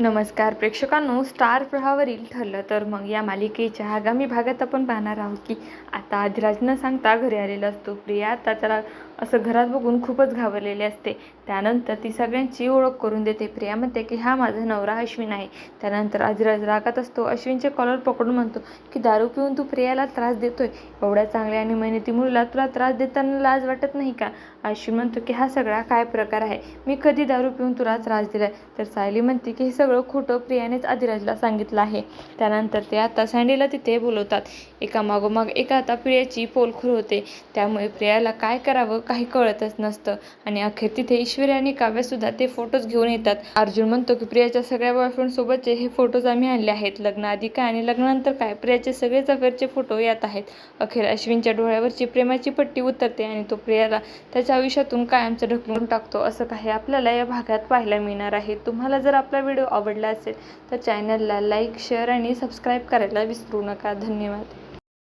नमस्कार प्रेक्षकांनो, स्टार प्रवाहावरील ठरलं तर मग या मालिकेच्या आगामी भागात आपण पाहणार आहोत की आता आधिराज न सांगता घरी आलेला असतो. प्रिया आता त्याला असं घरात बघून खूपच घाबरलेली असते. त्यानंतर ती सगळ्यांची ओळख करून देते. प्रिया म्हणते की हा माझा नवरा अश्विन आहे. त्यानंतर आधिराज रागात असतो. अश्विनचे कॉलर पकडून म्हणतो की दारू पिऊन तू प्रियाला त्रास देतोय. एवढ्या चांगल्या आणि मेहनती मुलीला तुला त्रास देताना लाज वाटत नाही का? अश्विन म्हणतो की हा सगळा काय प्रकार आहे? मी कधी दारू पिऊन तुला त्रास दिलाय? तर सायली म्हणते की हे सगळं खोटं प्रियानेच आधिराजला सांगितलं आहे. त्यानंतर ते आता सँडीला तिथे बोलवतात. एका मागोमाग एक आता प्रियाची पोलखोल होते. त्यामुळे प्रियाला काय करावं काही कळतच नसतं आणि अखेर तिथे ईश्वरी आणि काव्यसुद्धा ते फोटोज घेऊन येतात. अर्जुन म्हणतो की प्रियाच्या सगळ्या बॉयफ्रेंड सोबतचे हे फोटोज आम्ही आणले आहेत. लग्नाआधी काय आणि लग्नानंतर काय प्रियाचे सगळेच अफेअरचे फोटो यात आहेत. अखेर अश्विनच्या डोळ्यावरची प्रेमाची पट्टी उतरते आणि तो प्रियाला त्याच्या आयुष्यातून कायमचं ढकलून टाकतो. असं काही आपल्याला या भागात पाहायला मिळणार आहे. तुम्हाला जर आपला व्हिडिओ आवडला असेल तर चॅनलला लाईक, शेअर आणि सबस्क्राईब करायला विसरू नका. धन्यवाद.